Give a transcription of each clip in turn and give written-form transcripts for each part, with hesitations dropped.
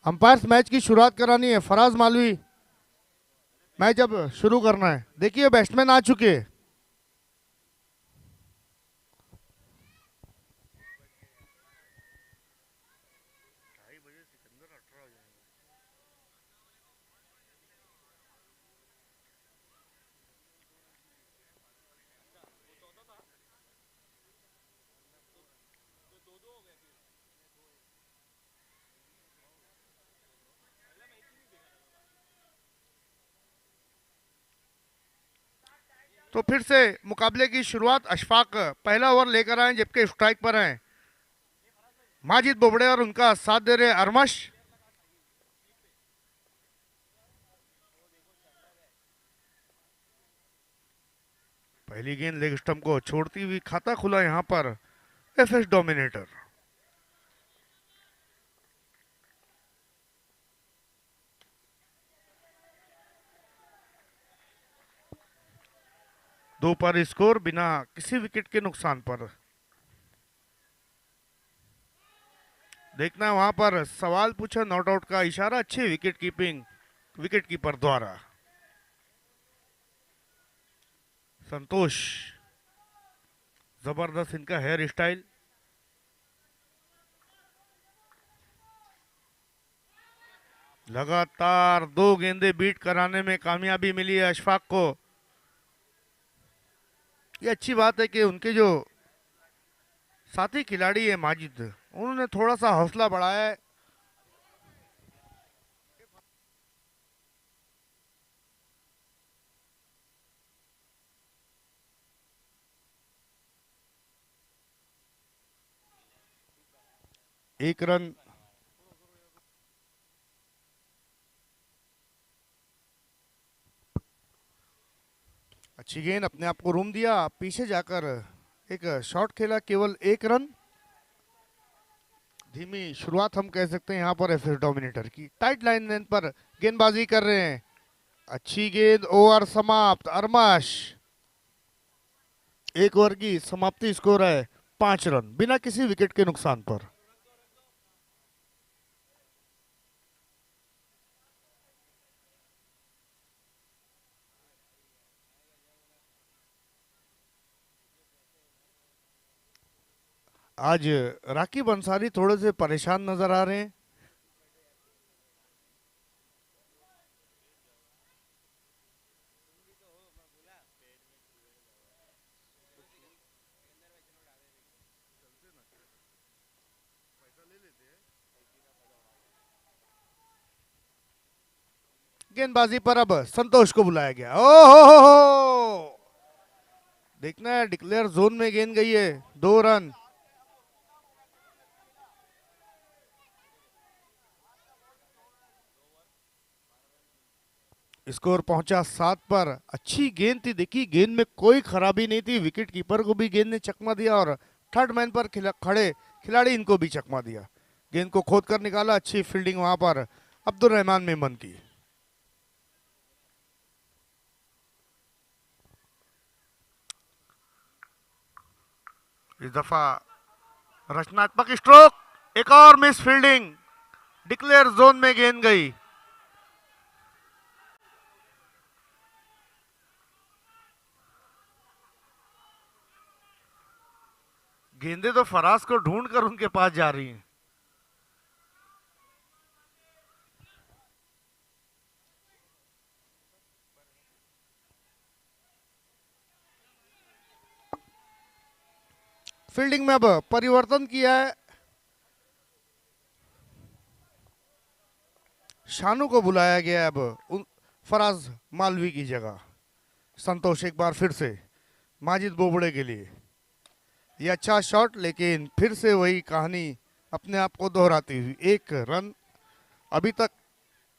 Umpires match की शुरुआत करानी है। फराज मालवी मैच अब शुरू करना है। देखिए बैट्समैन आ चुके हैं। तो फिर से मुकाबले की शुरुआत। अशफाक पहला ओवर लेकर आए जबकि स्ट्राइक पर हैं माजिद बोबड़े और उनका साथ दे रहे अरमश। पहली गेंद लेग स्टंप को छोड़ती हुई खाता खुला यहां पर एफएस डोमिनेटर। दो पर स्कोर बिना किसी विकेट के नुकसान पर। देखना वहां पर सवाल पूछा नॉट आउट का इशारा। अच्छी विकेट कीपिंग विकेट कीपर द्वारा। संतोष जबरदस्त इनका हेयर स्टाइल। लगातार दो गेंदे बीट कराने में कामयाबी मिली है अशफाक को। ये अच्छी बात है कि उनके जो साथी खिलाड़ी है माजिद, उन्होंने थोड़ा सा हौसला बढ़ाया है। एक रन। अच्छी गेंद, अपने आप को रूम दिया, पीछे जाकर एक शॉट खेला, केवल एक रन। धीमी शुरुआत हम कह सकते हैं यहाँ पर एफएस डोमिनेटर की। टाइट लाइन लेंथ पर गेंदबाजी कर रहे हैं। अच्छी गेंद, ओवर समाप्त। अरमाश एक ओवर की समाप्ति, स्कोर है 5 रन बिना किसी विकेट के नुकसान पर। आज राकिब अंसारी थोड़े से परेशान नजर आ रहे हैं। गेंदबाजी पर अब संतोष को बुलाया गया। ओ हो, देखना है डिक्लेयर जोन में गेंद गई है। 2 रन। स्कोर पहुंचा 7 पर। अच्छी गेंद थी, देखी गेंद में कोई खराबी नहीं थी। विकेट कीपर को भी गेंद ने चकमा दिया और थर्ड मैन पर खड़े खिलाड़ी इनको भी चकमा दिया। गेंद को खोद कर निकाला। अच्छी फील्डिंग वहां पर अब्दुल रहमान मेमन की। इस दफा रचनात्मक स्ट्रोक, एक और मिस फील्डिंग। डिक्लेयर जोन में गेंद गई। गेंदे तो फराज को ढूंढ कर उनके पास जा रही हैं। फील्डिंग में अब परिवर्तन किया है। शानू को बुलाया गया है अब फराज मालवी की जगह। संतोष एक बार फिर से माजिद बोबड़े के लिए। ये अच्छा शॉट, लेकिन फिर से वही कहानी अपने आप को दोहराती हुई। 1 रन। अभी तक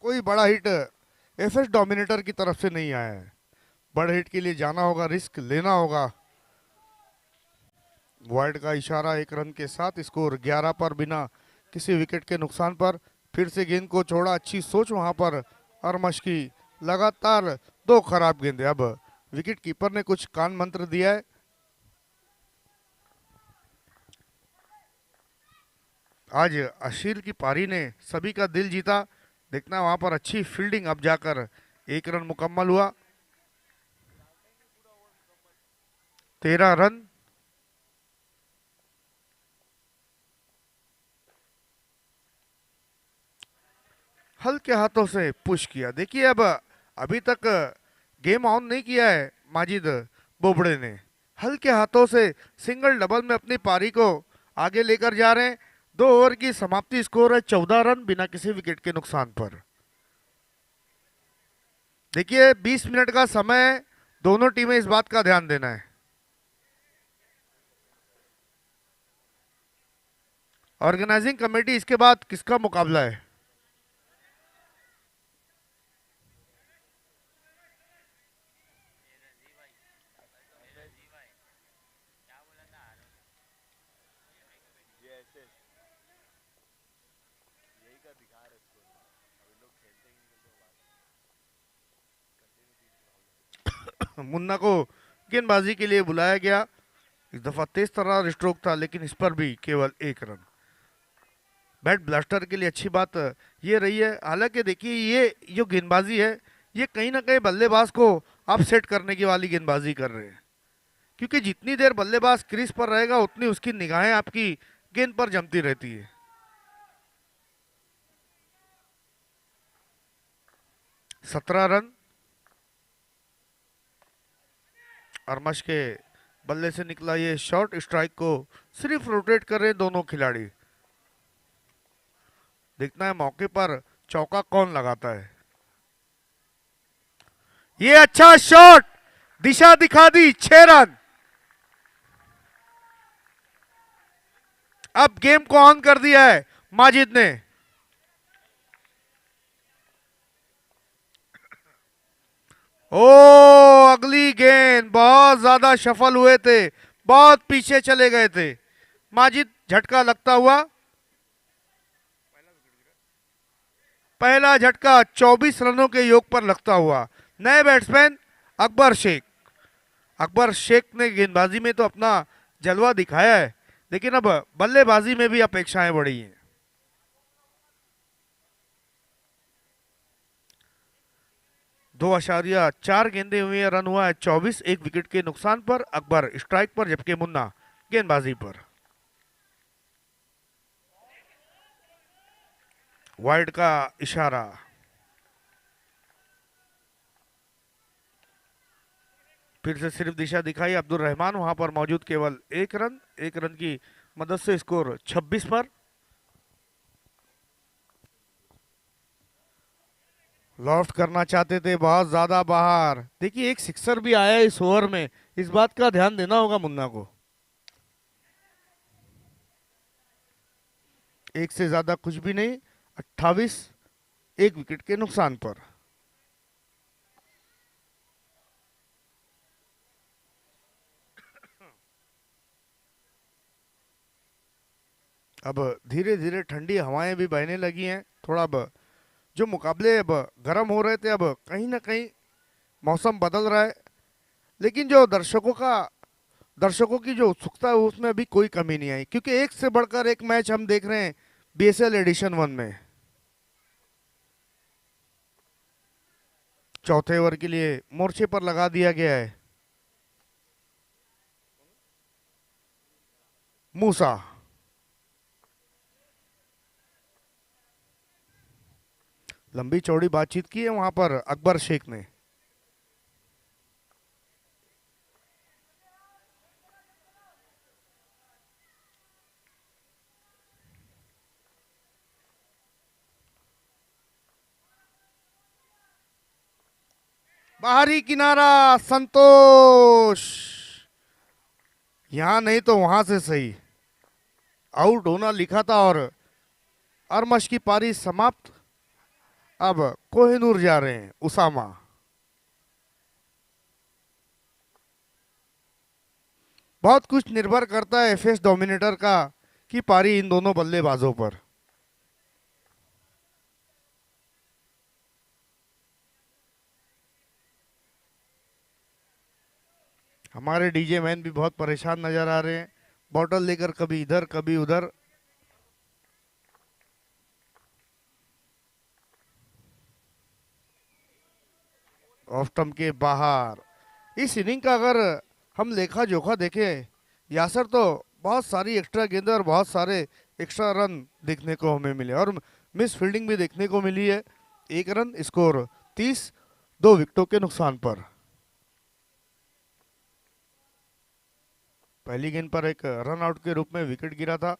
कोई बड़ा हिट एफएस डोमिनेटर की तरफ से नहीं आया है। बड़े हिट के लिए जाना होगा, रिस्क लेना होगा। वाइड का इशारा 1 रन के साथ। स्कोर 11 पर बिना किसी विकेट के नुकसान पर। फिर से गेंद को छोड़ा। अच्छी सोच वहां पर अरमश की। लगातार दो खराब गेंदे। अब विकेट कीपर ने कुछ कान मंत्र दिया है। आज अशील की पारी ने सभी का दिल जीता। देखना वहां पर अच्छी फील्डिंग, अब जाकर 1 रन मुकम्मल हुआ। 13 रन। हल्के हाथों से पुश किया। देखिए अब अभी तक गेम ऑन नहीं किया है माजिद बोबड़े ने। हल्के हाथों से सिंगल डबल में अपनी पारी को आगे लेकर जा रहे हैं। 2 ओवर की समाप्ति, स्कोर है 14 रन बिना किसी विकेट के नुकसान पर। देखिए 20 मिनट का समय है, दोनों टीमें इस बात का ध्यान देना है। ऑर्गेनाइजिंग कमेटी इसके बाद किसका मुकाबला है? मुन्ना को गेंदबाजी के लिए बुलाया गया। इस दफा तेज तर्रार स्ट्रोक था, लेकिन इस पर भी केवल 1 रन। बैट ब्लास्टर के लिए अच्छी बात ये रही है। हालांकि देखिए ये जो गेंदबाजी है, ये कहीं ना कहीं बल्लेबाज को अपसेट करने की वाली गेंदबाजी कर रहे हैं, क्योंकि जितनी देर बल्लेबाज क्रीज पर रहेगा उतनी उसकी निगाहें आपकी गेंद पर जमती रहती है। 17 रन। अरमश के बल्ले से निकला ये शॉर्ट स्ट्राइक को सिर्फ रोटेट कर रहे दोनों खिलाड़ी। देखना है मौके पर चौका कौन लगाता है। ये अच्छा शॉट, दिशा दिखा दी। 6 रन। अब गेम को ऑन कर दिया है माजिद ने। ओ, अगली गेंद बहुत ज्यादा सफल हुए थे, बहुत पीछे चले गए थे माजिद। झटका लगता हुआ, पहला झटका 24 रनों के योग पर लगता हुआ। नए बैट्समैन अकबर शेख। अकबर शेख ने गेंदबाजी में तो अपना जलवा दिखाया है, लेकिन अब बल्लेबाजी में भी अपेक्षाएं बढ़ी हैं। 2.4 गेंदे हुई है, रन हुआ है 24, एक विकेट के नुकसान पर। अकबर स्ट्राइक पर, जबकि मुन्ना गेंदबाजी पर। वाइड का इशारा। फिर से सिर्फ दिशा दिखाई अब्दुल रहमान, वहां पर मौजूद केवल 1 रन। 1 रन की मदद से स्कोर 26 पर। लॉफ्ट करना चाहते थे, बहुत ज्यादा बाहर। देखिए एक सिक्सर भी आया इस ओवर में, इस बात का ध्यान देना होगा मुन्ना को। एक से ज्यादा कुछ भी नहीं। 28, एक विकेट के नुकसान पर। अब धीरे धीरे ठंडी हवाएं भी बहने लगी हैं। थोड़ा अब जो मुकाबले अब गर्म हो रहे थे, अब कहीं ना कहीं मौसम बदल रहा है, लेकिन जो दर्शकों की जो उत्सुकता है उसमें अभी कोई कमी नहीं आई, क्योंकि एक से बढ़कर एक मैच हम देख रहे हैं बीएसएल एडिशन 1 में। चौथे ओवर के लिए मोर्चे पर लगा दिया गया है मूसा। लंबी चौड़ी बातचीत की है वहां पर अकबर शेख ने। बाहरी किनारा, संतोष। यहां नहीं तो वहां से सही, आउट होना लिखा था। और अरमश की पारी समाप्त। अब कोहिनूर जा रहे हैं उसामा। बहुत कुछ निर्भर करता है एफएस डोमिनेटर का की पारी इन दोनों बल्लेबाजों पर। हमारे डीजे मैन भी बहुत परेशान नजर आ रहे हैं, बॉटल लेकर कभी इधर कभी उधर। ऑफ स्टंप के बाहर। इस इनिंग का अगर हम लेखा जोखा देखें यासर, तो बहुत सारी एक्स्ट्रा गेंदें और बहुत सारे एक्स्ट्रा रन देखने को हमें मिले और मिस फील्डिंग भी देखने को मिली है। 1 रन स्कोर 30, 2 विकेटों के नुकसान पर। पहली गेंद पर एक रन आउट के रूप में विकेट गिरा था।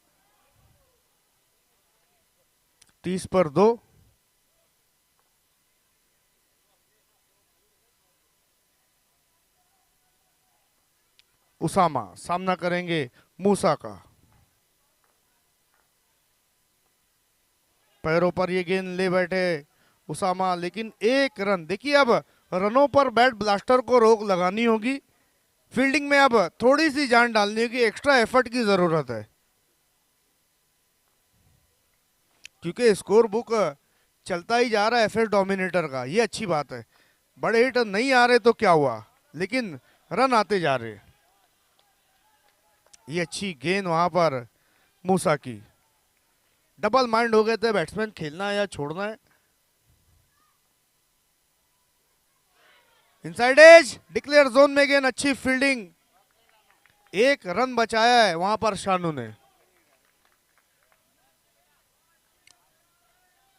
30 पर 2। उसामा सामना करेंगे मूसा का। पैरों पर ये गेंद ले बैठे उसामा, लेकिन 1 रन। देखिए अब रनों पर बैट ब्लास्टर को रोक लगानी होगी। फील्डिंग में अब थोड़ी सी जान डालनी होगी, एक्स्ट्रा एफर्ट की जरूरत है, क्योंकि स्कोर बुक चलता ही जा रहा है एफएस डोमिनेटर का। ये अच्छी बात है। बड़े हिट नहीं आ रहे तो क्या हुआ, लेकिन रन आते जा रहे। ये अच्छी गेंद वहां पर मूसा की। डबल माइंड हो गए थे बैट्समैन, खेलना है या छोड़ना है। इनसाइड एज डिक्लेयर जोन में गेंद, अच्छी फील्डिंग। 1 रन बचाया है वहां पर शानू ने।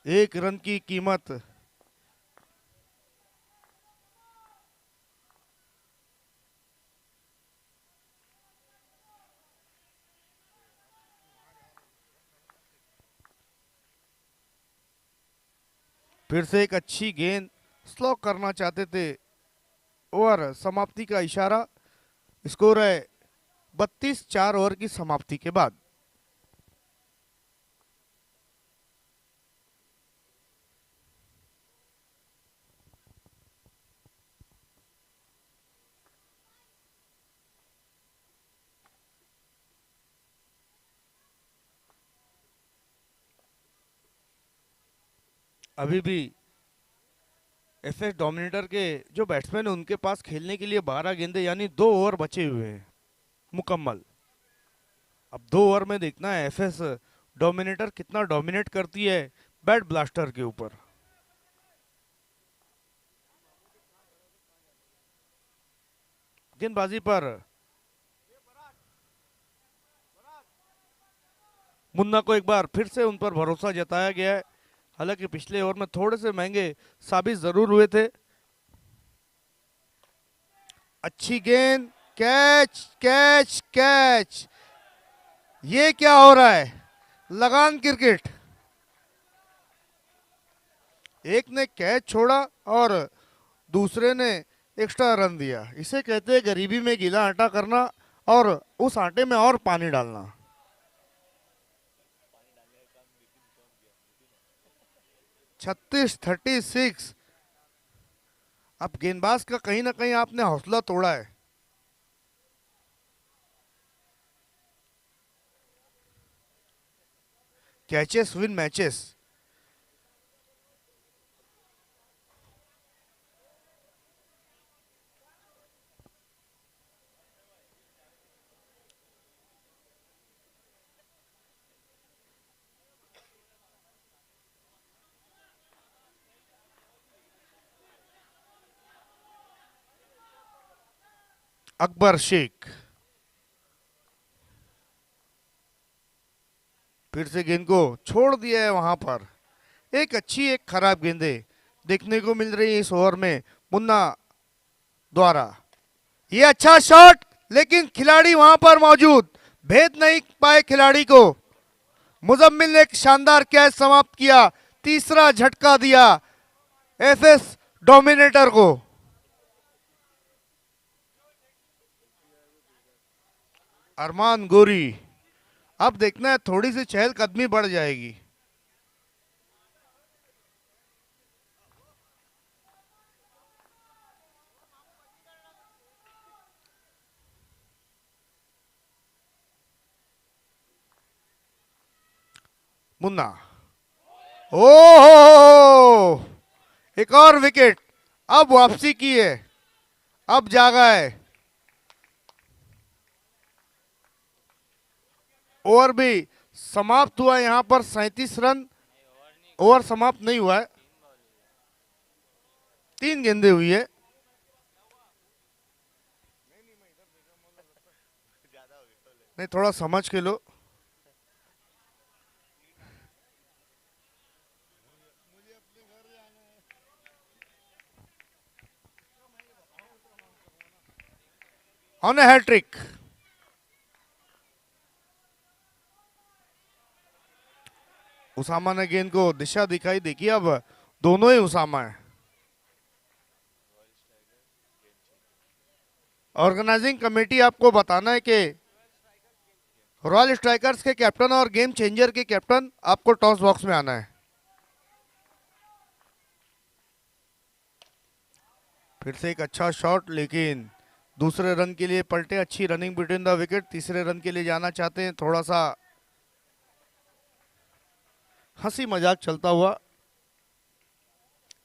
1 रन की कीमत। फिर से एक अच्छी गेंद, स्लो करना चाहते थे। ओवर समाप्ति का इशारा। स्कोर है 32, 4 ओवर की समाप्ति के बाद। अभी भी एफएस डोमिनेटर के जो बैट्समैन है उनके पास खेलने के लिए 12 गेंदे यानी 2 ओवर बचे हुए हैं मुकम्मल। अब 2 ओवर में देखना है एफएस डोमिनेटर कितना डोमिनेट करती है बैट ब्लास्टर के ऊपर। गेंदबाजी पर मुन्ना को एक बार फिर से उन पर भरोसा जताया गया है। हालांकि पिछले ओवर में थोड़े से महंगे साबित जरूर हुए थे। अच्छी गेंद, कैच कैच कैच। ये क्या हो रहा है, लगान क्रिकेट। एक ने कैच छोड़ा और दूसरे ने एक्स्ट्रा रन दिया। इसे कहते हैं गरीबी में गीला आटा करना और उस आटे में और पानी डालना। 36-36। अब गेंदबाज का कहीं ना कहीं आपने हौसला तोड़ा है। Catches win matches. Akbar Shaikh फिर से गेंद को छोड़ दिया है वहां पर। एक अच्छी एक खराब गेंदे देखने को मिल रही है इस ओवर में मुन्ना द्वारा। ये अच्छा शॉट, लेकिन खिलाड़ी वहां पर मौजूद, भेद नहीं पाए खिलाड़ी को। मुजम्मिल ने एक शानदार कैच समाप्त किया, तीसरा झटका दिया एफएस डोमिनेटर को। अरमान गोरी। अब देखना है थोड़ी सी चहलकदमी बढ़ जाएगी। मुन्ना, ओ एक और विकेट। अब वापसी की है, अब जागा है। ओवर भी समाप्त हुआ यहां पर 37 रन। ओवर समाप्त नहीं हुआ है, 3 गेंदें हुई है। नहीं, थोड़ा समझ के लो। On a hat-trick. उसामा ने गेंद को दिशा दिखाई, देखिए अब दोनों ही उसामा है। ऑर्गेनाइजिंग कमेटी आपको बताना है कि रॉयल स्ट्राइकर्स के कैप्टन और गेम चेंजर के कैप्टन आपको टॉस बॉक्स में आना है। फिर से एक अच्छा शॉट, लेकिन दूसरे रन के लिए पलटे। अच्छी रनिंग बिटवीन द विकेट, तीसरे रन के लिए जाना चाहते हैं। थोड़ा सा हंसी मजाक चलता हुआ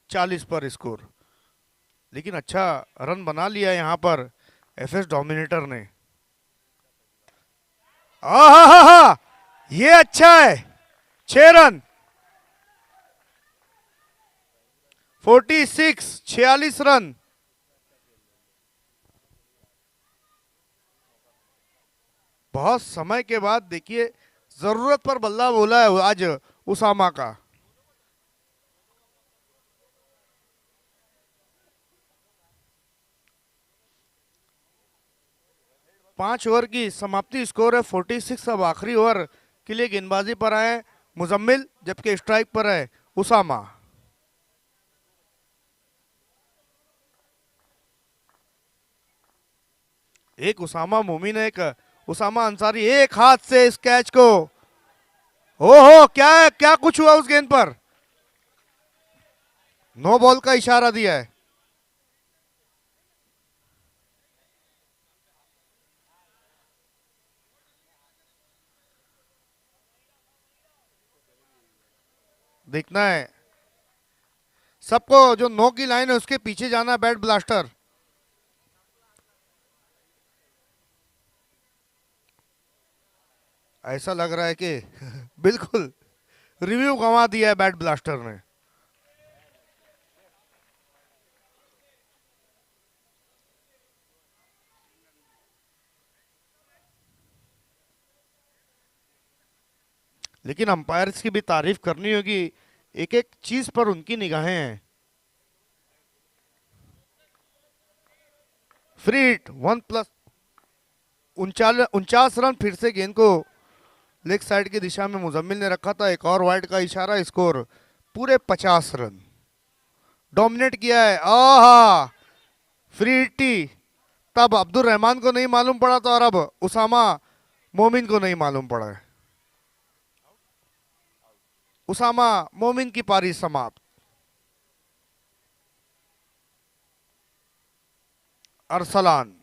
40 पर स्कोर, लेकिन अच्छा रन बना लिया यहां पर एफएस डोमिनेटर ने। आहा, ये अच्छा है। 6 रन, 46 रन। बहुत समय के बाद देखिए जरूरत पर बल्ला बोला है आज उसामा का। पांच ओवर की समाप्ति, स्कोर है 46। अब आखिरी ओवर के लिए गेंदबाजी पर आए मुजम्मिल, जबकि स्ट्राइक पर है उसामा। एक उसामा मोमिन, एक उसामा अंसारी, एक हाथ से इस कैच को। ओहो, क्या क्या कुछ हुआ उस गेंद पर। नो बॉल का इशारा दिया है। देखना है सबको, जो नो की लाइन है उसके पीछे जाना, बैट ब्लास्टर। ऐसा लग रहा है कि बिल्कुल रिव्यू गंवा दिया है बैट ब्लास्टर ने। लेकिन अंपायर्स की भी तारीफ करनी होगी, एक एक चीज पर उनकी निगाहें हैं। Free hit 1+, 49 run. फिर से गेंद को लेग साइड की दिशा में मुजम्मिल ने रखा था। एक और वाइड का इशारा, स्कोर पूरे 50 रन। डोमिनेट किया है। आहा, फ्री हिट्टी तब अब्दुल रहमान को नहीं मालूम पड़ा था, और अब उसामा मोमिन को नहीं मालूम पड़ा है। उसामा मोमिन की पारी समाप्त। अरसलान।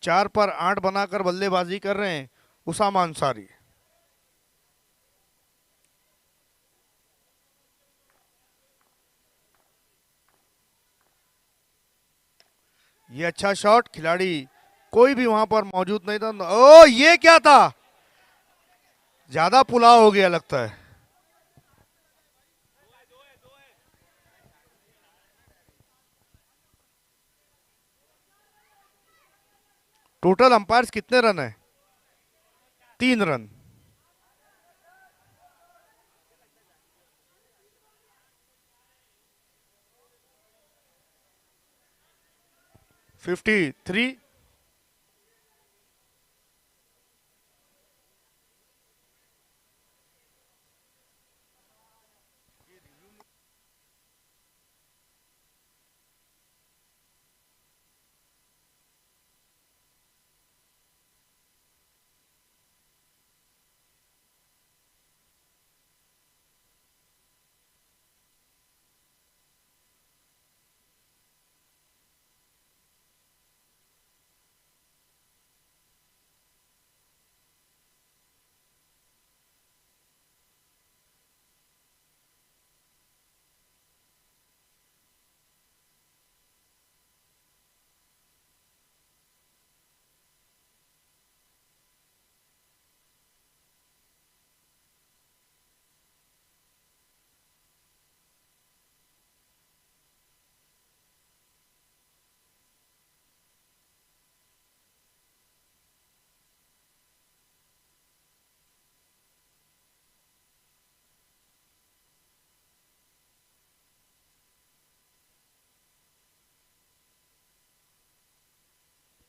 4 पर 8 बनाकर बल्लेबाजी कर रहे हैं उसामा अंसारी। ये अच्छा शॉट, खिलाड़ी कोई भी वहां पर मौजूद नहीं था। ओ, ये क्या था, ज्यादा पुलाव हो गया लगता है। टोटल अंपायर्स कितने रन है? 3 रन। 53।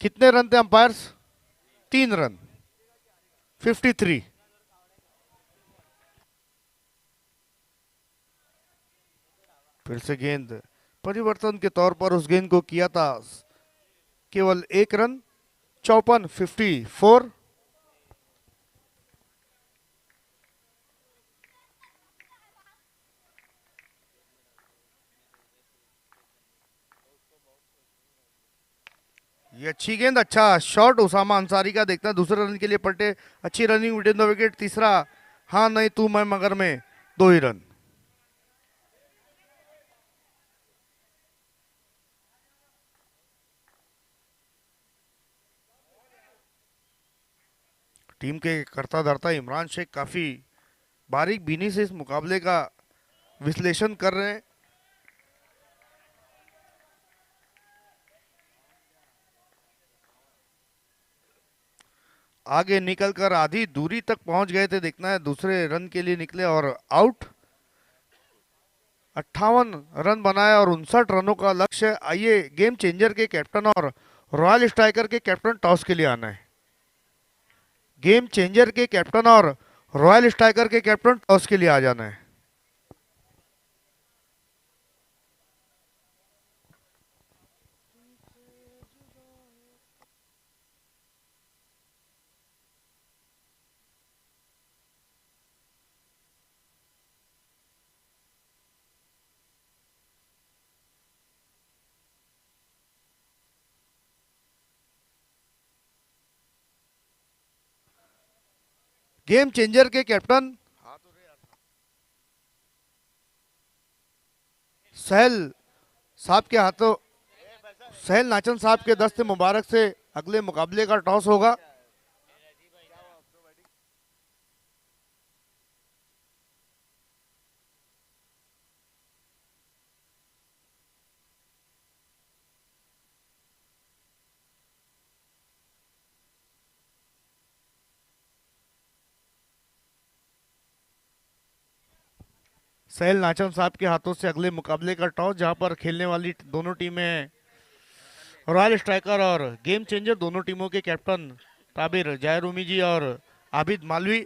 कितने रन थे अंपायर्स? 3 रन। 53। फिर से गेंद परिवर्तन के तौर पर उस गेंद को किया था केवल 1 रन। 54, 54। ये अच्छी गेंद, अच्छा शॉट उसामा अंसारी का। देखता है दूसरे रन के लिए पलटे। अच्छी running with in the wicket. तीसरा हाँ नहीं तू मैं मगर में 2 ही रन। टीम के करता धरता इमरान शेख काफी बारीक बीनी से इस मुकाबले का विश्लेषण कर रहे हैं। आगे निकलकर आधी दूरी तक पहुंच गए थे। देखना है दूसरे रन के लिए निकले और आउट। 58 रन बनाए और 59 रनों का लक्ष्य। आइए गेम चेंजर के कैप्टन और रॉयल स्ट्राइकर के कैप्टन टॉस के लिए आना है। गेम चेंजर के कैप्टन और रॉयल स्ट्राइकर के कैप्टन टॉस के लिए आ जाना है। गेम चेंजर के कैप्टन सहल साहब के हाथों, सहल नाचन साहब के दस्ते मुबारक से अगले मुकाबले का टॉस होगा। सहल नाचन साहब के हाथों से अगले मुकाबले का टॉस, जहां पर खेलने वाली दोनों टीमें रॉयल स्ट्राइकर और गेम चेंजर, दोनों टीमों के कैप्टन ताबिर जायरूमी जी और आबिद मालवी।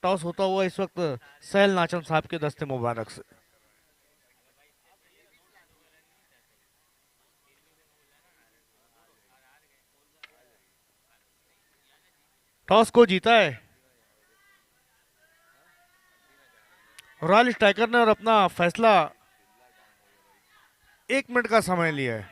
टॉस होता हुआ इस वक्त सहल नाचन साहब के दस्ते मुबारक से। टॉस को जीता है रॉयल स्ट्राइकर ने और अपना फैसला 1 मिनट का समय लिया है।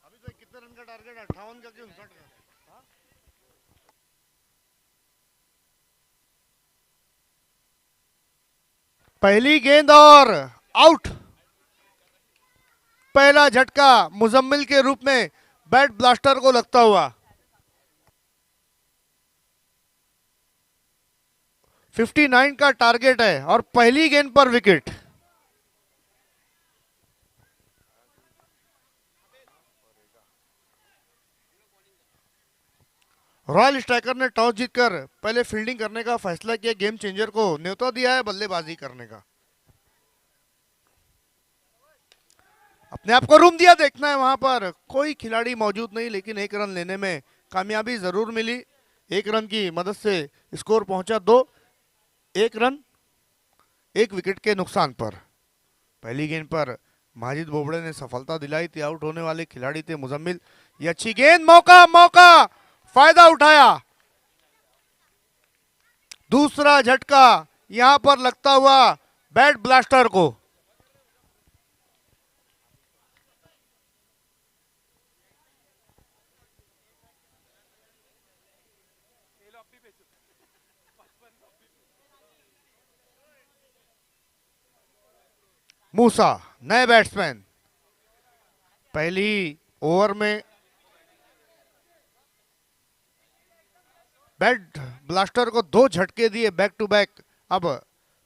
अभी तो कितने रन का टारगेट? 58 का कि 59 का? पहली गेंद और आउट। पहला झटका मुजम्मिल के रूप में बैट ब्लास्टर को लगता हुआ। 59 का टारगेट है और पहली गेंद पर विकेट। रॉयल स्ट्राइकर ने टॉस जीतकर पहले फील्डिंग करने का फैसला किया। गेम चेंजर को न्योता दिया है बल्लेबाजी करने का। अपने आप को रूम दिया। देखना है वहां पर कोई खिलाड़ी मौजूद नहीं, लेकिन 1 रन लेने में कामयाबी जरूर मिली। 1 रन की मदद से स्कोर पहुंचा 2। 1 रन 1 विकेट के नुकसान पर। पहली गेंद पर माजिद बोबड़े ने सफलता दिलाई थी। आउट होने वाले खिलाड़ी थे मुजम्मिल। ये अच्छी गेंद, मौका मौका, फायदा उठाया। दूसरा झटका यहां पर लगता हुआ बैट ब्लास्टर को। मूसा नए बैट्समैन पहली ओवर में बैट ब्लास्टर को 2 झटके दिए बैक टू बैक। अब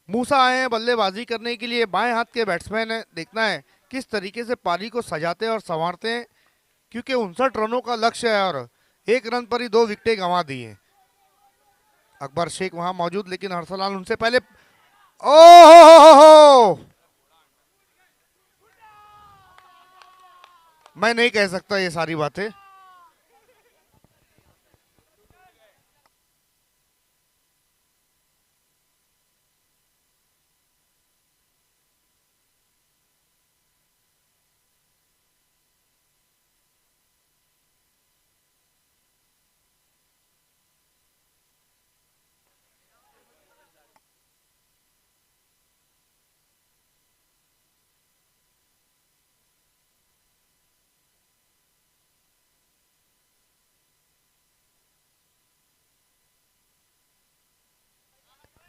मूसा आए हैं बल्लेबाजी करने के लिए, बाएं हाथ के बैट्समैन है। देखना है किस तरीके से पारी को सजाते और संवारते हैं, क्योंकि 59 रनों का लक्ष्य है और 1 रन पर ही 2 विकेटें गंवा दी हैं। अकबर शेख वहां मौजूद, लेकिन हर्षलाल उनसे पहले। ओ मैं नहीं कह सकता ये सारी बातें।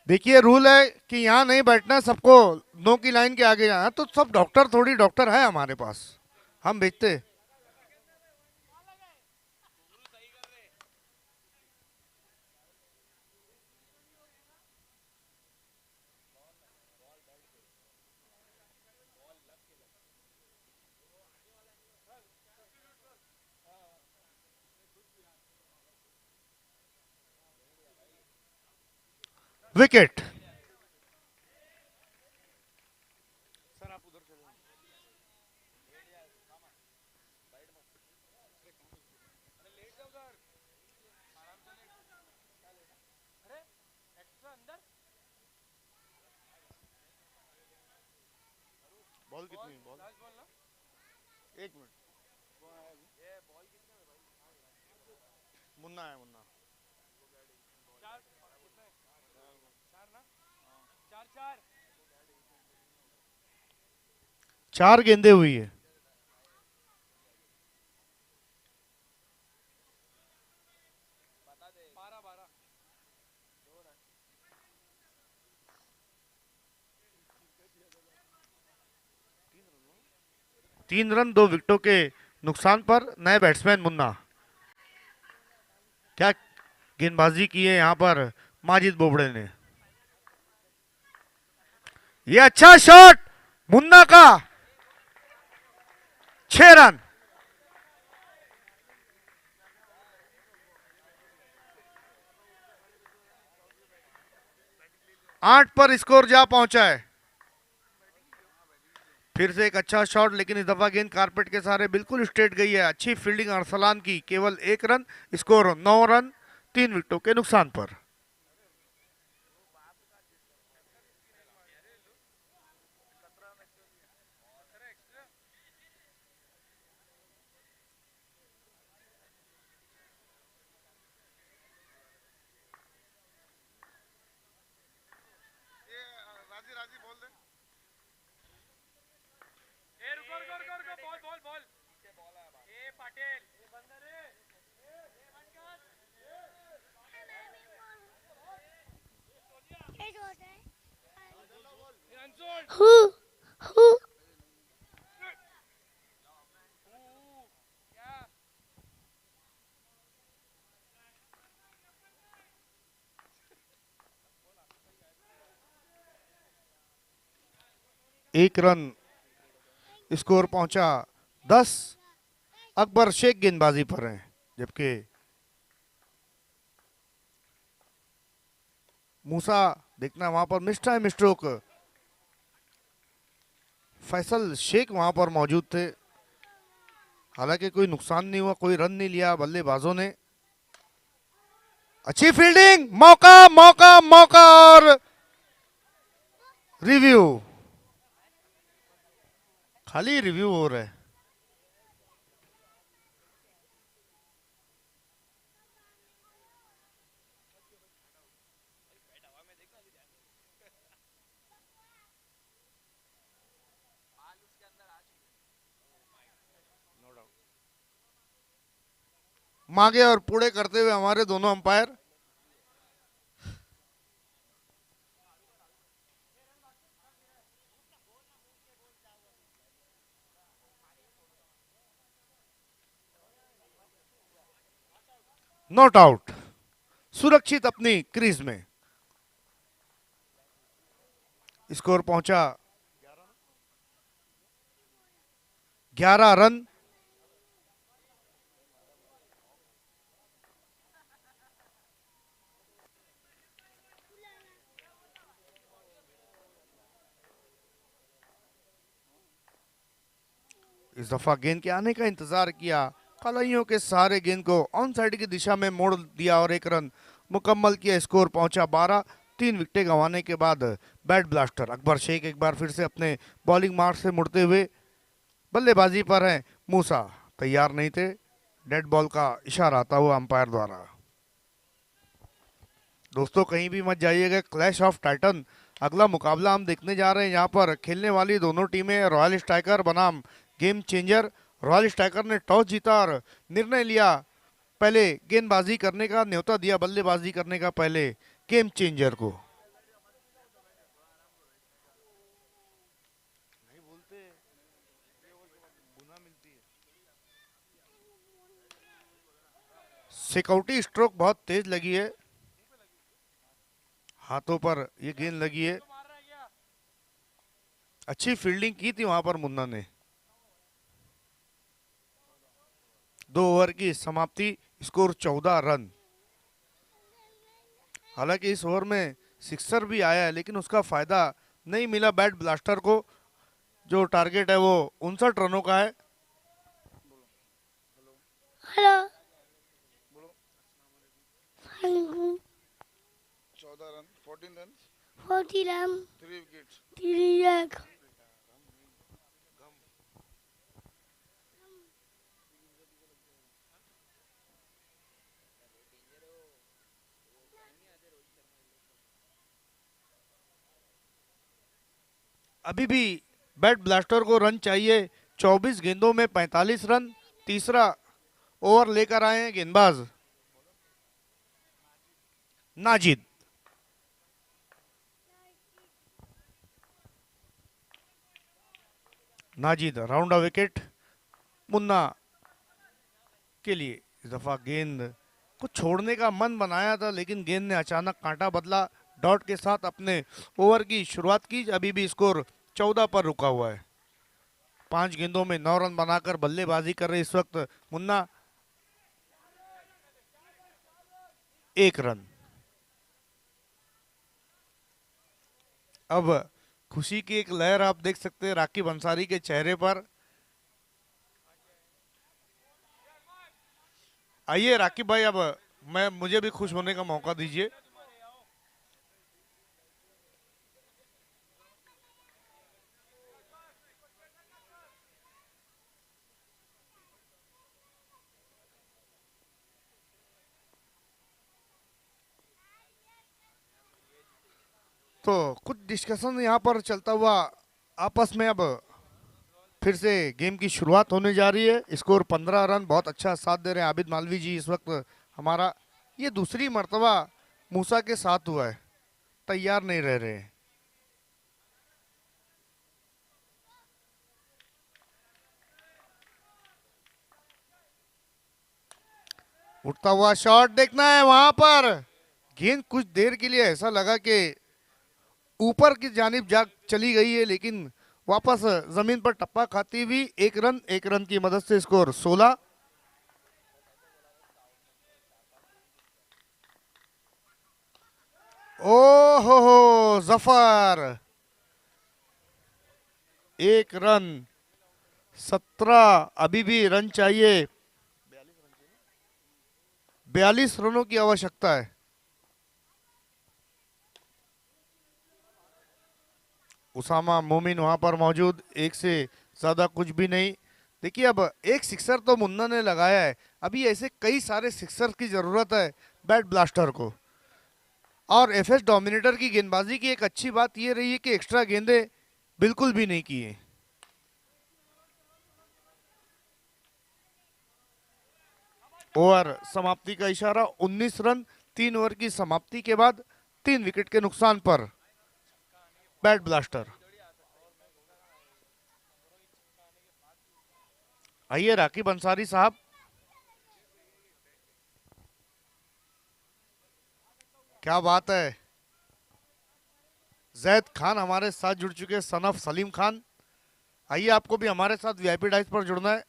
देखिए रूल है कि यहाँ नहीं बैठना, सबको नो की लाइन के आगे जाना। तो सब डॉक्टर थोड़ी डॉक्टर है हमारे पास, हम बेचते। विकेट। बॉल कितनी? Ball 1 minute. मुन्ना है, मुन्ना। 4 गेंदे हुई है। तीन रन 2 विकेटों के नुकसान पर नए बैट्समैन मुन्ना। क्या गेंदबाजी की है यहाँ पर माजिद बोबड़े ने। ये अच्छा शॉट मुन्ना का, 6 रन। 8 पर स्कोर जा पहुंचा है। फिर से एक अच्छा शॉट, लेकिन इस दफा गेंद कारपेट के सहारे बिल्कुल स्ट्रेट गई है। अच्छी फील्डिंग अरसलान की, केवल 1 रन। स्कोर 9 रन 3 विकेटों के नुकसान पर। Who? Who? एक रन स्कोर पहुंचा 10। अकबर शेख गेंदबाजी पर हैं, जबकि मूसा देखना वहां पर mistime stroke. Faisal Shaikh वहां पर मौजूद थे, हालांकि कोई नुकसान नहीं हुआ, कोई रन नहीं लिया बल्लेबाजों ने। अच्छी फील्डिंग, मौका मौका मौका और रिव्यू। खाली रिव्यू हो रहा है। मांगे और पूरे करते हुए हमारे दोनों अंपायर। नॉट आउट, सुरक्षित अपनी क्रीज में। स्कोर पहुंचा 11 रन। इस दफा गेंद के आने का इंतजार किया, कलाइयों के सहारे गेंद को ऑन साइड की दिशा में मोड़ दिया और एक रन मुकम्मल किया। स्कोर पहुंचा 12। 3 विकेटें गंवाने के बाद बैट ब्लास्टर अकबर शेख एक बार फिर से अपने बॉलिंग मार्ग से मुड़ते हुए बल्लेबाजी पर हैं। मूसा तैयार नहीं थे, डेड बॉल का इशारा आता हुआ अंपायर द्वारा। दोस्तों कहीं भी मत जाइएगा, क्लैश ऑफ टाइटन अगला मुकाबला हम देखने जा रहे हैं। यहाँ पर खेलने वाली दोनों टीमें रॉयल स्ट्राइकर बनाम गेम चेंजर। रॉयल स्ट्राइकर ने टॉस जीता और निर्णय लिया पहले गेंदबाजी करने का, न्योता दिया बल्लेबाजी करने का पहले गेम चेंजर को। सिक्योरिटी स्ट्रोक बहुत तेज लगी है, हाथों पर ये गेंद लगी है। अच्छी फील्डिंग की थी वहां पर मुन्ना ने। 2 ओवर की समाप्ति, स्कोर 14 रन। हालांकि इस ओवर में सिक्सर भी आया है लेकिन उसका फायदा नहीं मिला बैट ब्लास्टर को। जो टारगेट है वो 59 रनों का है। Hello 14 run, 14 run, 40 run 3 wickets. 3 अभी भी बैट ब्लास्टर को रन चाहिए। 24 गेंदों में 45 रन। तीसरा ओवर लेकर आए हैं गेंदबाज Najid. Najid round a wicket Munna के लिए। इस दफा गेंद को छोड़ने का मन बनाया था लेकिन गेंद ने अचानक कांटा बदला। डॉट के साथ अपने ओवर की शुरुआत की। अभी भी स्कोर 14 पर रुका हुआ है। 5 गेंदों में 9 रन बनाकर बल्लेबाजी कर रहे इस वक्त मुन्ना। 1 रन। अब खुशी की एक लहर आप देख सकते हैं राकिब अंसारी के चेहरे पर। आइए राकिब भाई, अब मुझे भी खुश होने का मौका दीजिए। तो कुछ डिस्कशन यहाँ पर चलता हुआ आपस में अब फिर से गेम की शुरुआत होने जा रही है। स्कोर 15 रन, बहुत अच्छा साथ दे रहे हैं आबिद मालवी जी इस वक्त। हमारा ये दूसरी मर्तबा मूसा के साथ हुआ है, तैयार नहीं रह रहे हैं। उठता हुआ शॉट देखना है वहां पर। गेंद कुछ देर के लिए ऐसा लगा कि ऊपर की जानिब जा चली गई है लेकिन वापस जमीन पर टप्पा खाती हुई 1 रन। 1 रन की मदद से स्कोर 16। ओ हो जफर, 1 रन, 17। अभी भी रन चाहिए, 42 रनों की आवश्यकता है। उसामा मोमिन वहां पर मौजूद, एक से ज्यादा कुछ भी नहीं। देखिए अब एक सिक्सर तो मुन्ना ने लगाया है, अभी ऐसे कई सारे सिक्सर की जरूरत है बैट ब्लास्टर को। और एफएस डोमिनेटर की गेंदबाजी की एक अच्छी बात यह रही है कि एक्स्ट्रा गेंदें बिल्कुल भी नहीं किए। ओवर समाप्ति का इशारा। 19 रन 3 ओवर की समाप्ति के बाद 3 विकेट के नुकसान पर बैट ब्लास्टर। आइए राकीब अंसारी साहब, क्या बात है। जैद खान हमारे साथ जुड़ चुके हैं, सन ऑफ सलीम खान। आइए आपको भी हमारे साथ वीआईपी डाइस पर जुड़ना है।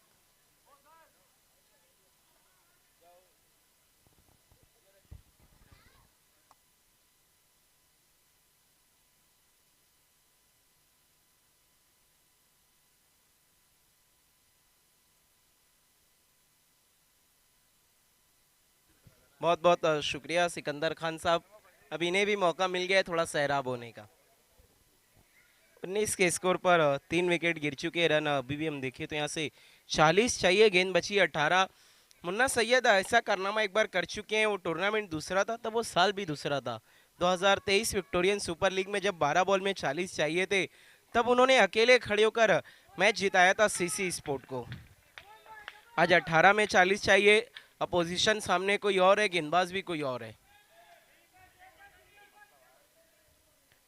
बहुत बहुत शुक्रिया सिकंदर खान साहब। अब इन्हें भी मौका मिल गया है थोड़ा सैराब होने का। 19 के स्कोर पर 3 विकेट गिर चुके हैं। रन अभी भी हम देखें तो यहाँ से 40 चाहिए, गेंद बची 18। मुन्ना सैयद ऐसा कारनामा एक बार कर चुके हैं। वो टूर्नामेंट दूसरा था तब वो साल भी दूसरा था। 2023 विक्टोरियन सुपर लीग में जब 12 बॉल में 40 चाहिए थे तब उन्होंने अकेले खड़े होकर मैच जिताया था सीसी स्पोर्ट को। आज 18 में 40 चाहिए। अपोजिशन सामने कोई और है, गेंदबाज भी कोई और है।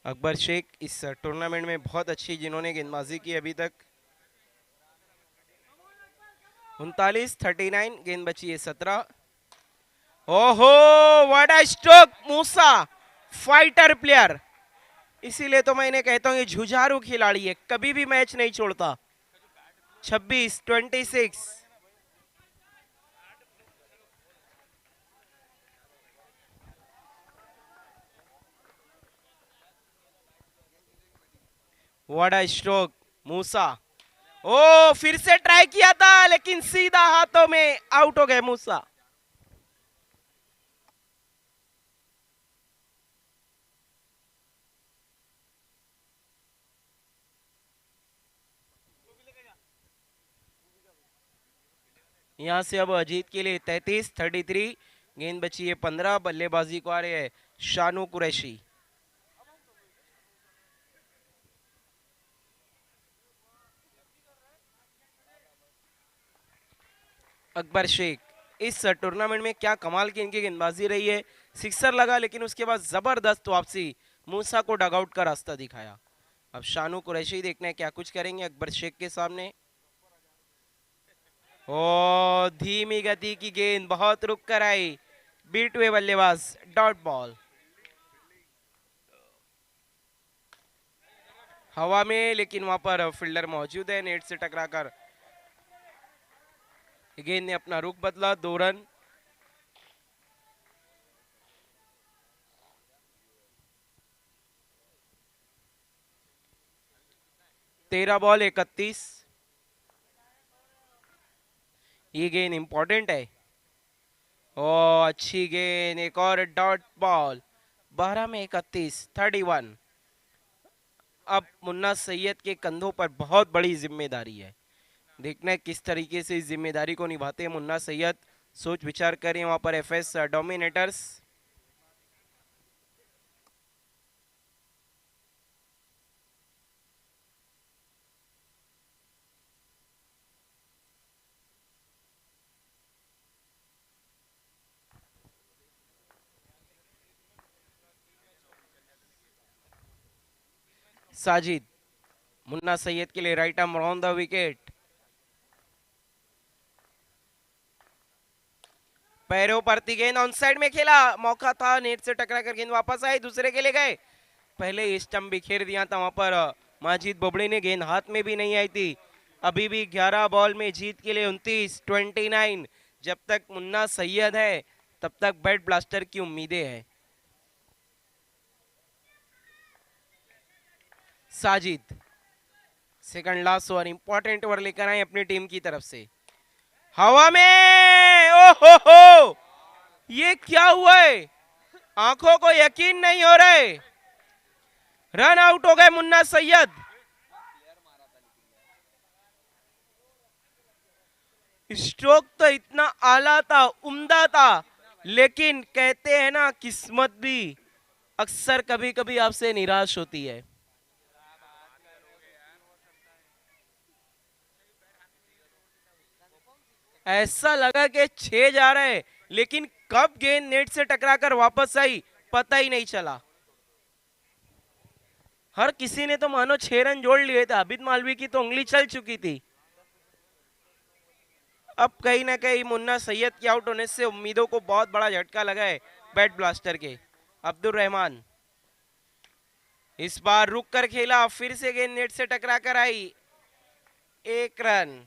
अकबर शेख इस टूर्नामेंट में बहुत अच्छी जिन्होंने गेंदबाजी की अभी तक। 39 गेंद बची है 17। ओहो what a stroke Musa, fighter player. इसीलिए तो मैं इन्हें कहता हूँ ये जुझारू खिलाड़ी है, कभी भी मैच नहीं छोड़ता। 26 व्हाट अ स्ट्रोक मूसा। ओ फिर से ट्राई किया था लेकिन सीधा हाथों में आउट हो गए मूसा। यहां से अब अजीत के लिए 33 गेंद बची है 15। बल्लेबाजी को आ रहे हैं शानू कुरैशी। अकबर शेख इस टूर्नामेंट में क्या कमाल की इनकी गेंदबाजी रही है। सिक्सर लगा लेकिन उसके बाद जबरदस्त वापसी, मूसा को डगआउट का रास्ता दिखाया। अब शानू कुरैशी देखना है क्या कुछ करेंगे अकबर शेख के सामने। ओ धीमी गति की गेंद बहुत रुक कर आई, बीट हुए बल्लेबाज, डॉट बॉल। हवा में लेकिन वहां पर फील्डर मौजूद है, नेट से टकराकर गेंद ने अपना रुख बदला। 2 रन। तेरह बॉल 31। ये गेंद इंपॉर्टेंट है। ओ अच्छी गेंद, एक और डॉट बॉल। 12 में 31। अब मुन्ना सैयद के कंधों पर बहुत बड़ी जिम्मेदारी है। देखना है किस तरीके से इस जिम्मेदारी को निभाते हैं मुन्ना सैयद। सोच विचार करें वहां पर एफएस डोमिनेटर्स। साजिद मुन्ना सैयद के लिए right arm on the wicket. पैरों पर थी गेंद, ऑन साइड में खेला, मौका था, नेट से टकरा कर गेंद वापस आई, दूसरे के लिए गए। पहले स्टंप बिखेर दिया था वहां पर माजिद बोबड़े ने, गेंद हाथ में भी नहीं आई थी। अभी भी 11 बॉल में जीत के लिए 29। जब तक मुन्ना सैयद है तब तक बैट ब्लास्टर की उम्मीदें हैं। Sajid second last over, important over लेकर आए अपनी टीम की तरफ से। हवा में ओहो, ये क्या हुआ है, आंखों को यकीन नहीं हो रहे। रन आउट हो गए मुन्ना सैयद। स्ट्रोक तो इतना आला था, उम्दा था, लेकिन कहते हैं ना किस्मत भी अक्सर कभी कभी आपसे निराश होती है। ऐसा लगा कि 6 जा रहा है, लेकिन कब गेंद नेट से टकराकर वापस आई पता ही नहीं चला। हर किसी ने तो मानो 6 रन जोड़ लिए थे, अबिद मालवी की तो उंगली चल चुकी थी। अब कहीं ना कहीं मुन्ना सैयद के आउट होने से उम्मीदों को बहुत बड़ा झटका लगा है बैट ब्लास्टर के। अब्दुल रहमान इस बार रुक कर खेला, फिर से गेंद नेट से टकरा कर आई, 1 रन।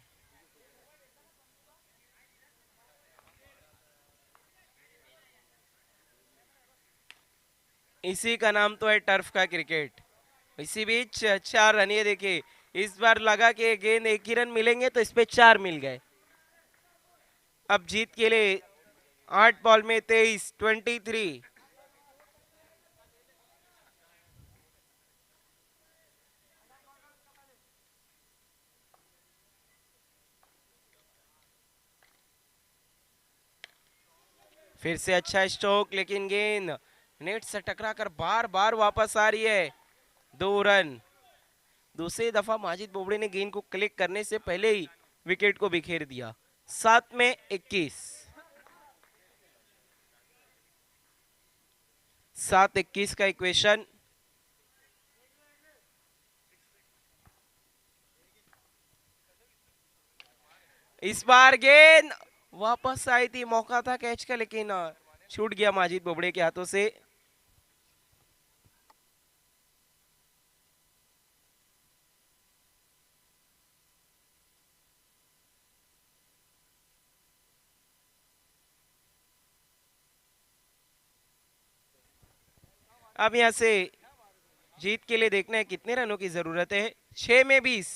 इसी का नाम तो है टर्फ का क्रिकेट। इसी बीच 4 रन, ये देखिए इस बार लगा कि गेंद 1 ही रन मिलेंगे तो इस पे 4 मिल गए। अब जीत के लिए 8 बॉल में 23 फिर से अच्छा स्ट्रोक, लेकिन गेंद नेट से टकराकर बार बार वापस आ रही है, 2 रन। दूसरी दफा माजिद बोबड़े ने गेंद को क्लिक करने से पहले ही विकेट को बिखेर दिया। 7 में 21, 7-21 का इक्वेशन। इस बार गेंद वापस आई थी, मौका था कैच का, लेकिन छूट गया माजिद बोबड़े के हाथों से। अब यहां से जीत के लिए देखना है कितने रनों की जरूरत है। 6 में 20,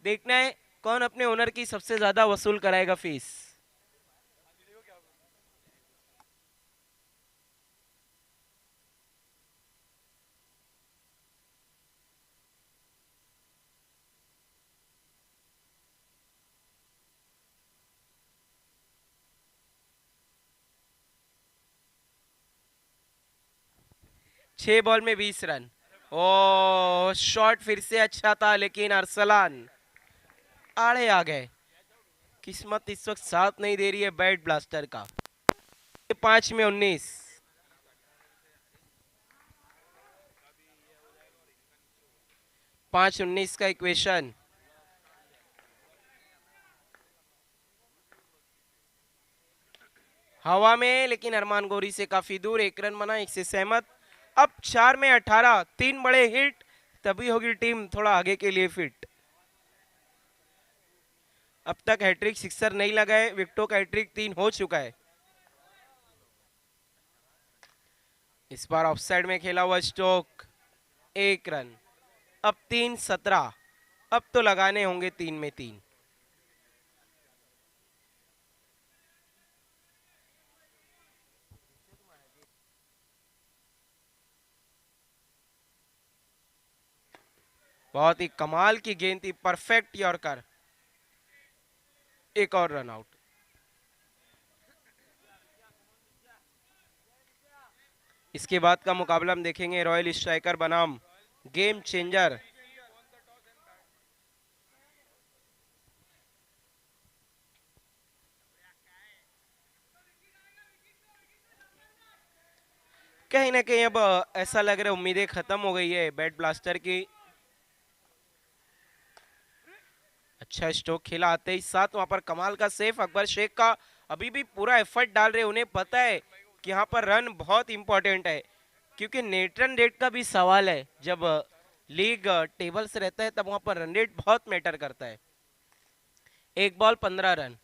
देखना है कौन अपने ओनर की सबसे ज्यादा वसूल कराएगा फीस। छह बॉल में 20 रन। ओ शॉट फिर से अच्छा था, लेकिन अरसलान आड़े आ गए। किस्मत इस वक्त साथ नहीं दे रही है बैट ब्लास्टर का। 5 में 19, पांच 19 का इक्वेशन। हवा में, लेकिन अरमान गोरी से काफी दूर, 1 रन बना, 1 से सहमत। अब 4 में 18, 3 बड़े हिट, तभी होगी टीम थोड़ा आगे के लिए फिट। अब तक हैट्रिक सिक्सर नहीं लगा है, विकेटों का हैट्रिक 3 हो चुका है। इस बार ऑफसाइड में खेला हुआ स्ट्रोक, 1 रन। अब 3-17, अब तो लगाने होंगे 3 में 3। बहुत ही कमाल की गेंद थी, परफेक्ट यॉर्कर, एक और रन आउट। इसके बाद का मुकाबला हम देखेंगे रॉयल स्ट्राइकर बनाम गेम चेंजर। कहीं ना कहीं अब ऐसा लग रहा है उम्मीदें खत्म हो गई है बैट ब्लास्टर की। अच्छा स्ट्रोक खेला आते ही साथ, वहां पर कमाल का सेफ अकबर शेख का। अभी भी पूरा एफर्ट डाल रहे, उन्हें पता है कि यहाँ पर रन बहुत इंपॉर्टेंट है, क्योंकि नेट रन रेट का भी सवाल है। जब लीग टेबल से रहता है तब वहां पर रन रेट बहुत मैटर करता है। 1 बॉल 15 रन,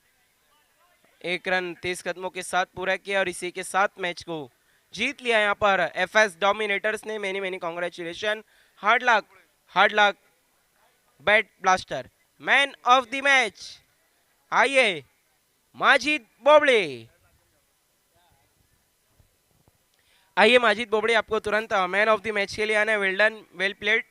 1 रन 30 कदमों के साथ पूरा किया, और इसी के साथ मैच को जीत लिया यहाँ पर एफएस डोमिनेटर्स ने। Many many congratulation, hard luck bat blaster. Man of the match, आइए माजिद बोबड़े। आइए माजिद बोबड़े, आपको तुरंत मैन ऑफ द मैच के लिए आना है। Well done, well played.